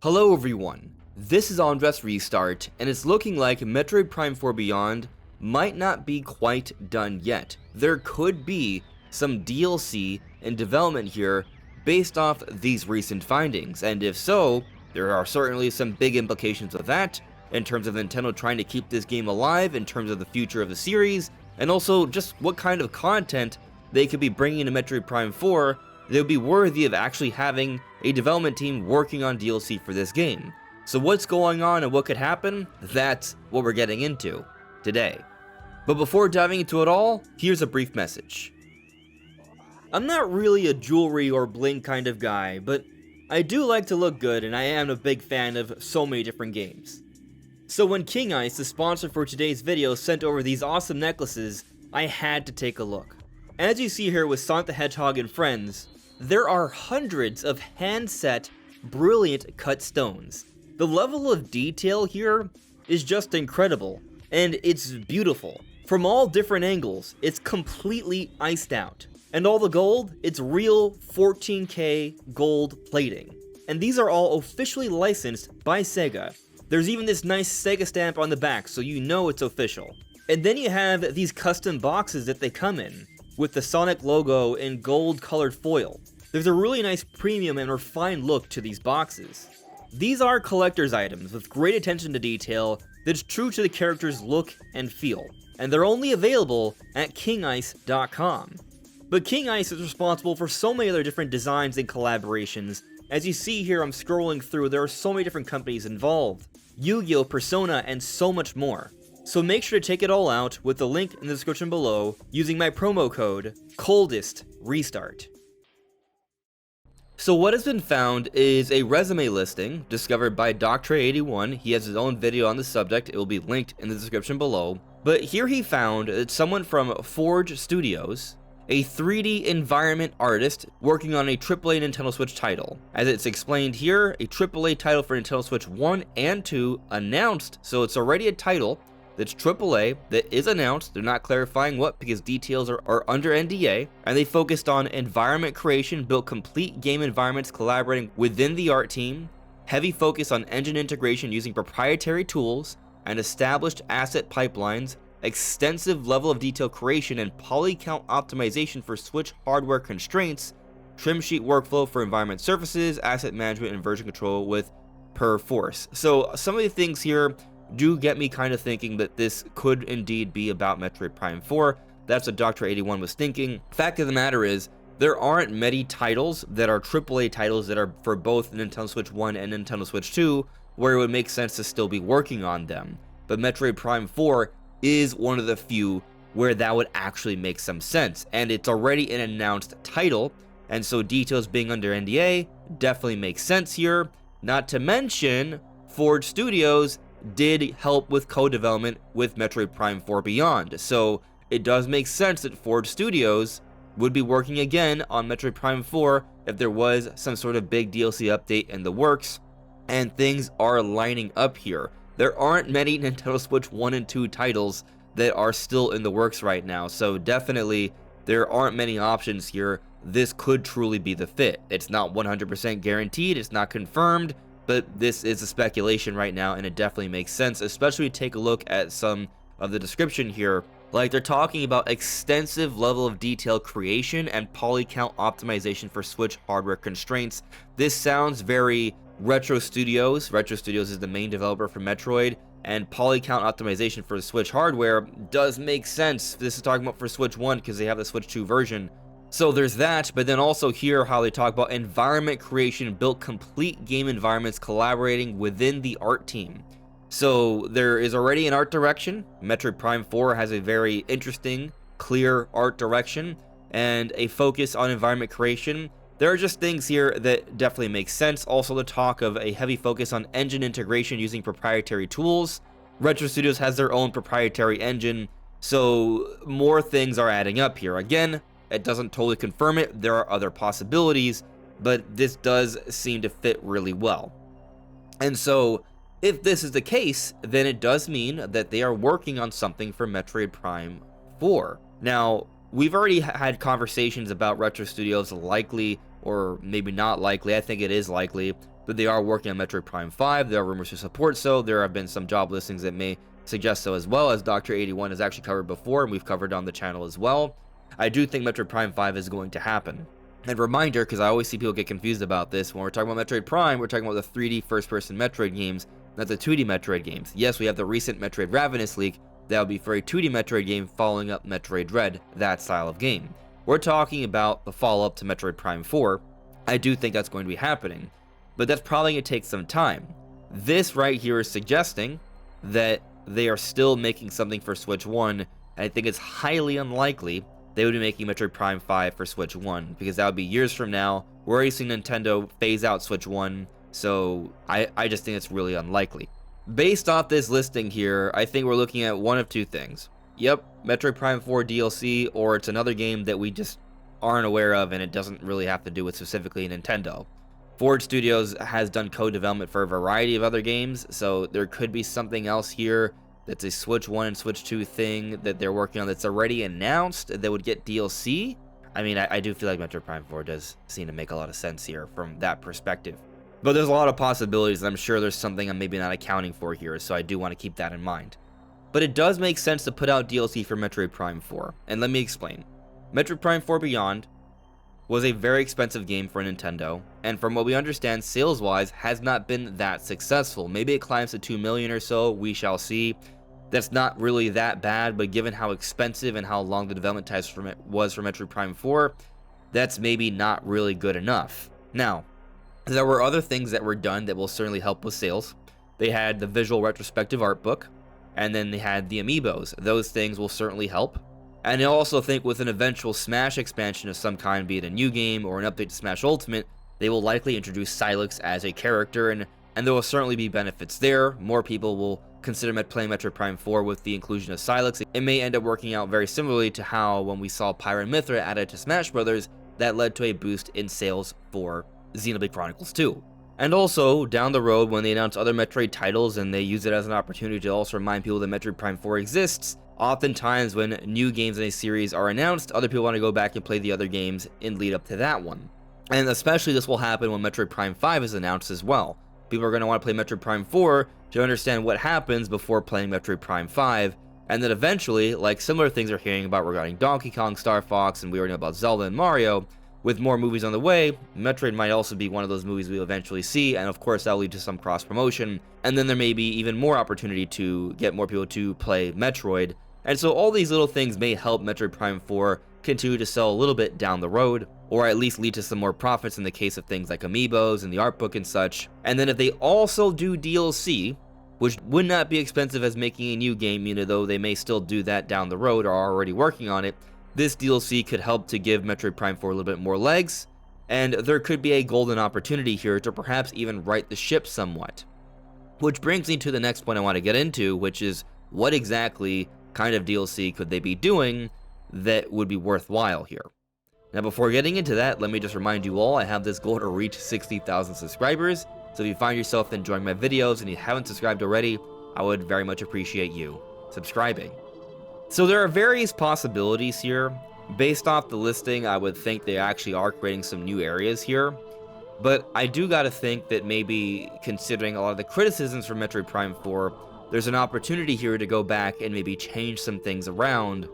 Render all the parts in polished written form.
Hello everyone, this is AndresRestart, and it's looking like Metroid Prime 4 Beyond might not be quite done yet. There could be some DLC in development here based off these recent findings, and if so, there are certainly some big implications of that in terms of Nintendo trying to keep this game alive, in terms of the future of the series, and also just what kind of content they could be bringing to Metroid Prime 4 that would be worthy of actually having a development team working on DLC for this game. So what's going on and what could happen? That's what we're getting into today. But before diving into it all, here's a brief message. I'm not really a jewelry or bling kind of guy, but I do like to look good, and I am a big fan of so many different games. So when King Ice, the sponsor for today's video, sent over these awesome necklaces, I had to take a look. As you see here with Sonic the Hedgehog and friends, there are hundreds of hand-set, brilliant cut stones. The level of detail here is just incredible, and it's beautiful. From all different angles, it's completely iced out. And all the gold, it's real 14K gold plating. And these are all officially licensed by Sega. There's even this nice Sega stamp on the back, so you know it's official. And then you have these custom boxes that they come in, with the Sonic logo in gold-colored foil. There's a really nice premium and refined look to these boxes. These are collector's items with great attention to detail that's true to the character's look and feel, and they're only available at kingice.com. But King Ice is responsible for so many other different designs and collaborations. As you see here, I'm scrolling through, there are so many different companies involved. Yu-Gi-Oh!, Persona, and so much more. So make sure to check it all out with the link in the description below using my promo code COLDESTRESTART. So what has been found is a resume listing discovered by Dr.81. He has his own video on the subject. It will be linked in the description below. But here he found that someone from Forge Studios, a 3D environment artist working on a AAA Nintendo Switch title. As it's explained here, a AAA title for Nintendo Switch 1 and 2 announced, so it's already a title that's AAA, that is announced. They're not clarifying what because details are under NDA, and they focused on environment creation, built complete game environments collaborating within the art team, heavy focus on engine integration using proprietary tools and established asset pipelines, extensive level of detail creation and poly count optimization for Switch hardware constraints, trim sheet workflow for environment surfaces, asset management and version control with Perforce. So some of the things here do get me kind of thinking that this could indeed be about Metroid Prime 4. That's what Dr. 81 was thinking. Fact of the matter is, there aren't many titles that are AAA titles that are for both Nintendo Switch 1 and Nintendo Switch 2, where it would make sense to still be working on them. But Metroid Prime 4 is one of the few where that would actually make some sense. And it's already an announced title, and so details being under NDA definitely makes sense here. Not to mention, Forge Studios did help with co-development with Metroid Prime 4 Beyond, so it does make sense that Forge Studios would be working again on Metroid Prime 4 if there was some sort of big DLC update in the works, and things are lining up here. There aren't many Nintendo Switch 1 and 2 titles that are still in the works right now, so definitely there aren't many options here. This could truly be the fit. It's not 100% guaranteed, it's not confirmed, but this is a speculation right now, and it definitely makes sense, especially when you take a look at some of the description here. Like, they're talking about extensive level of detail creation and poly count optimization for Switch hardware constraints. This sounds very Retro Studios. Retro Studios is the main developer for Metroid, and poly count optimization for the Switch hardware does make sense. This is talking about for Switch 1 because they have the Switch 2 version. So there's that, but then also here how they talk about environment creation, built complete game environments collaborating within the art team. So there is already an art direction. Metroid Prime 4 has a very interesting, clear art direction and a focus on environment creation. There are just things here that definitely make sense. Also the talk of a heavy focus on engine integration using proprietary tools. Retro Studios has their own proprietary engine, so more things are adding up here. Again, it doesn't totally confirm it. There are other possibilities, but this does seem to fit really well. And so, if this is the case, then it does mean that they are working on something for Metroid Prime 4. Now, we've already had conversations about Retro Studios likely, or maybe not likely, I think it is likely, but they are working on Metroid Prime 5. There are rumors to support so. There have been some job listings that may suggest so as well, as Dr. 81 has actually covered before, and we've covered on the channel as well. I do think Metroid Prime 5 is going to happen. And reminder, because I always see people get confused about this, when we're talking about Metroid Prime, we're talking about the 3D first-person Metroid games, not the 2D Metroid games. Yes, we have the recent Metroid Ravenous leak. That would be for a 2D Metroid game following up Metroid Dread, that style of game. We're talking about the follow-up to Metroid Prime 4. I do think that's going to be happening, but that's probably going to take some time. This right here is suggesting that they are still making something for Switch 1, and I think it's highly unlikely they would be making Metroid Prime 5 for Switch 1, because that would be years from now. We're already seeing Nintendo phase out Switch 1, so I just think it's really unlikely. Based off this listing here, I think we're looking at one of two things. Yep, Metroid Prime 4 DLC, or it's another game that we just aren't aware of, and it doesn't really have to do with specifically Nintendo. Forge Studios has done co-development for a variety of other games, so there could be something else here that's a Switch 1 and Switch 2 thing that they're working on that's already announced that would get DLC. I mean, I do feel like Metroid Prime 4 does seem to make a lot of sense here from that perspective. But there's a lot of possibilities, and I'm sure there's something I'm maybe not accounting for here, so I do want to keep that in mind. But it does make sense to put out DLC for Metroid Prime 4, and let me explain. Metroid Prime 4 Beyond was a very expensive game for Nintendo, and from what we understand, sales-wise, has not been that successful. Maybe it climbs to 2 million or so, we shall see. That's not really that bad, but given how expensive and how long the development time was for Metroid Prime 4, that's maybe not really good enough. Now, there were other things that were done that will certainly help with sales. They had the visual retrospective art book, and then they had the amiibos. Those things will certainly help. And I also think with an eventual Smash expansion of some kind, be it a new game or an update to Smash Ultimate, they will likely introduce Sylux as a character, and there will certainly be benefits there. More people will consider playing Metroid Prime 4 with the inclusion of Sylux. It may end up working out very similarly to how when we saw Pyra and Mythra added to Smash Bros., that led to a boost in sales for Xenoblade Chronicles 2. And also, down the road, when they announce other Metroid titles and they use it as an opportunity to also remind people that Metroid Prime 4 exists, oftentimes when new games in a series are announced, other people want to go back and play the other games in lead up to that one. And especially this will happen when Metroid Prime 5 is announced as well. People are going to want to play Metroid Prime 4 to understand what happens before playing Metroid Prime 5, and then eventually, like similar things we're hearing about regarding Donkey Kong, Star Fox, and we already know about Zelda and Mario, with more movies on the way, Metroid might also be one of those movies we'll eventually see, and of course that'll lead to some cross-promotion, and then there may be even more opportunity to get more people to play Metroid. And so all these little things may help Metroid Prime 4 continue to sell a little bit down the road, or at least lead to some more profits in the case of things like amiibos and the art book and such. And then if they also do DLC, which would not be expensive as making a new game, though they may still do that down the road or are already working on it, this DLC could help to give Metroid Prime 4 a little bit more legs, and there could be a golden opportunity here to perhaps even right the ship somewhat. Which brings me to the next point I want to get into, which is what exactly kind of DLC could they be doing that would be worthwhile here. Now before getting into that, let me just remind you all, I have this goal to reach 60,000 subscribers, so if you find yourself enjoying my videos and you haven't subscribed already, I would very much appreciate you subscribing. So there are various possibilities here. Based off the listing, I would think they actually are creating some new areas here. But I do gotta think that maybe considering a lot of the criticisms for Metroid Prime 4, there's an opportunity here to go back and maybe change some things around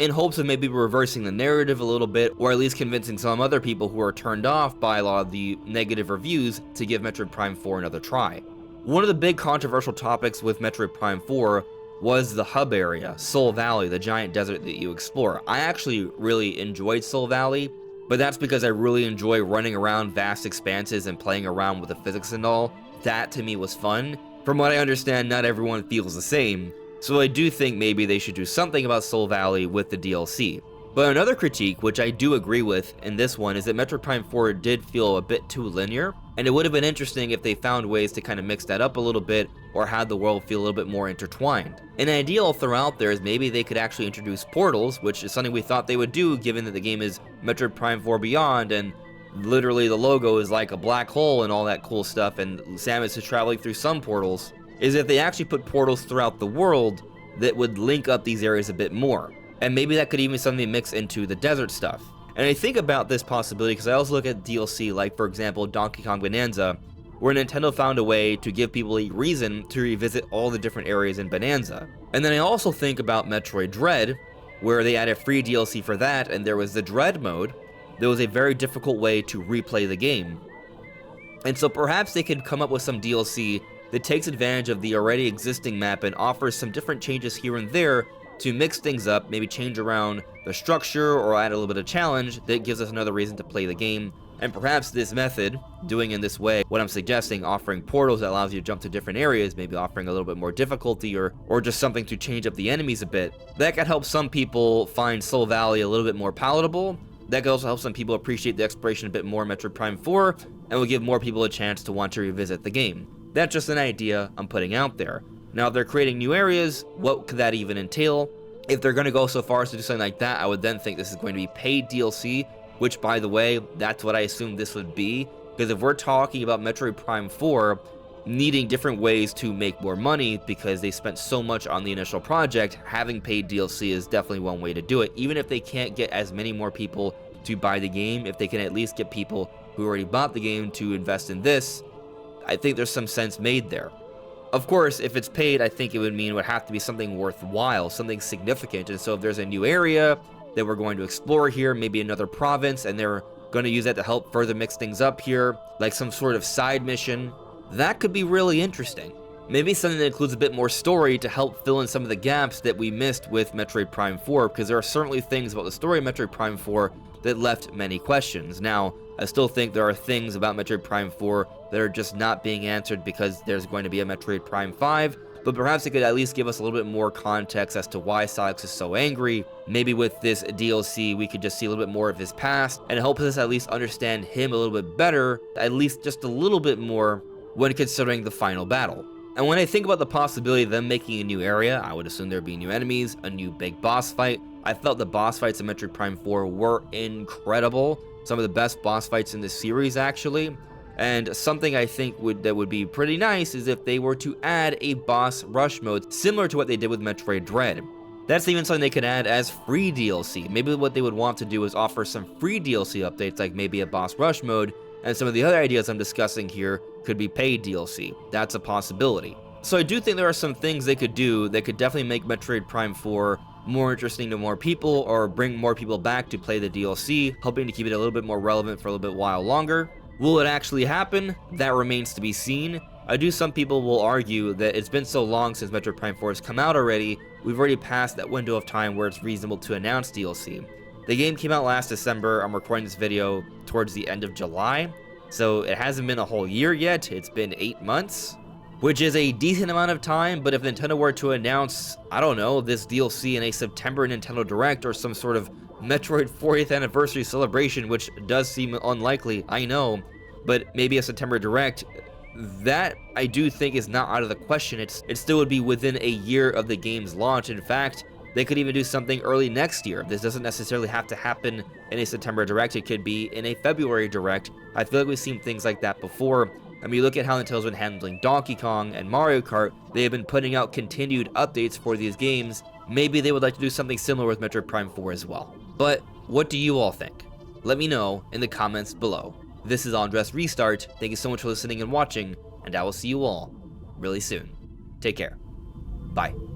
in hopes of maybe reversing the narrative a little bit, or at least convincing some other people who are turned off by a lot of the negative reviews to give Metroid Prime 4 another try. One of the big controversial topics with Metroid Prime 4 was the hub area, Soul Valley, the giant desert that you explore. I actually really enjoyed Soul Valley, but that's because I really enjoy running around vast expanses and playing around with the physics and all. That to me was fun. From what I understand, not everyone feels the same, so I do think maybe they should do something about Soul Valley with the DLC. But another critique, which I do agree with in this one, is that Metroid Prime 4 did feel a bit too linear, and it would have been interesting if they found ways to kind of mix that up a little bit, or had the world feel a little bit more intertwined. An ideal throughout there is maybe they could actually introduce portals, which is something we thought they would do given that the game is Metroid Prime 4 Beyond, and literally the logo is like a black hole and all that cool stuff, and Samus is traveling through some portals, is if they actually put portals throughout the world that would link up these areas a bit more. And maybe that could even be something mix into the desert stuff. And I think about this possibility because I also look at DLC like, for example, Donkey Kong Bonanza, where Nintendo found a way to give people a reason to revisit all the different areas in Bonanza. And then I also think about Metroid Dread, where they added free DLC for that, and there was the Dread mode. There was a very difficult way to replay the game. And so perhaps they could come up with some DLC that takes advantage of the already existing map and offers some different changes here and there to mix things up, maybe change around the structure or add a little bit of challenge that gives us another reason to play the game. And perhaps this method, doing in this way, what I'm suggesting, offering portals that allows you to jump to different areas, maybe offering a little bit more difficulty or just something to change up the enemies a bit, that could help some people find Soul Valley a little bit more palatable. That could also help some people appreciate the exploration a bit more in Metroid Prime 4, and will give more people a chance to want to revisit the game. That's just an idea I'm putting out there. Now, if they're creating new areas, what could that even entail? If they're going to go so far as to do something like that, I would then think this is going to be paid DLC, which, by the way, that's what I assumed this would be, because if we're talking about Metroid Prime 4 needing different ways to make more money because they spent so much on the initial project, having paid DLC is definitely one way to do it. Even if they can't get as many more people to buy the game, if they can at least get people who already bought the game to invest in this, I think there's some sense made there. Of course, if it's paid, I think it would mean it would have to be something worthwhile, something significant. And so if there's a new area that we're going to explore here, maybe another province, and they're going to use that to help further mix things up here, like some sort of side mission, that could be really interesting. Maybe something that includes a bit more story to help fill in some of the gaps that we missed with Metroid Prime 4, because there are certainly things about the story of Metroid Prime 4 that left many questions. Now, I still think there are things about Metroid Prime 4 that are just not being answered because there's going to be a Metroid Prime 5, but perhaps it could at least give us a little bit more context as to why Sonic is so angry. Maybe with this DLC, we could just see a little bit more of his past, and help us at least understand him a little bit better, at least just a little bit more when considering the final battle. And when I think about the possibility of them making a new area, I would assume there'd be new enemies, a new big boss fight. I felt the boss fights in Metroid Prime 4 were incredible. Some of the best boss fights in the series, actually. And something I think that would be pretty nice is if they were to add a boss rush mode, similar to what they did with Metroid Dread. That's even something they could add as free DLC. Maybe what they would want to do is offer some free DLC updates, like maybe a boss rush mode, and some of the other ideas I'm discussing here could be paid DLC. That's a possibility. So I do think there are some things they could do that could definitely make Metroid Prime 4 more interesting to more people, or bring more people back to play the DLC, helping to keep it a little bit more relevant for a little bit while longer. Will it actually happen? That remains to be seen. Some people will argue that it's been so long since Metroid Prime 4 has come out already, we've already passed that window of time where it's reasonable to announce DLC. The game came out last December. I'm recording this video towards the end of July, so it hasn't been a whole year yet. It's been 8 months, which is a decent amount of time, but if Nintendo were to announce, I don't know, this DLC in a September Nintendo Direct or some sort of Metroid 40th anniversary celebration, which does seem unlikely, I know, but maybe a September Direct, that I do think is not out of the question. It still would be within a year of the game's launch. In fact, they could even do something early next year. This doesn't necessarily have to happen in a September Direct. It could be in a February Direct. I feel like we've seen things like that before. I mean, look at how Nintendo's been handling Donkey Kong and Mario Kart. They have been putting out continued updates for these games. Maybe they would like to do something similar with Metroid Prime 4 as well. But what do you all think? Let me know in the comments below. This is AndresRestart. Thank you so much for listening and watching, and I will see you all really soon. Take care. Bye.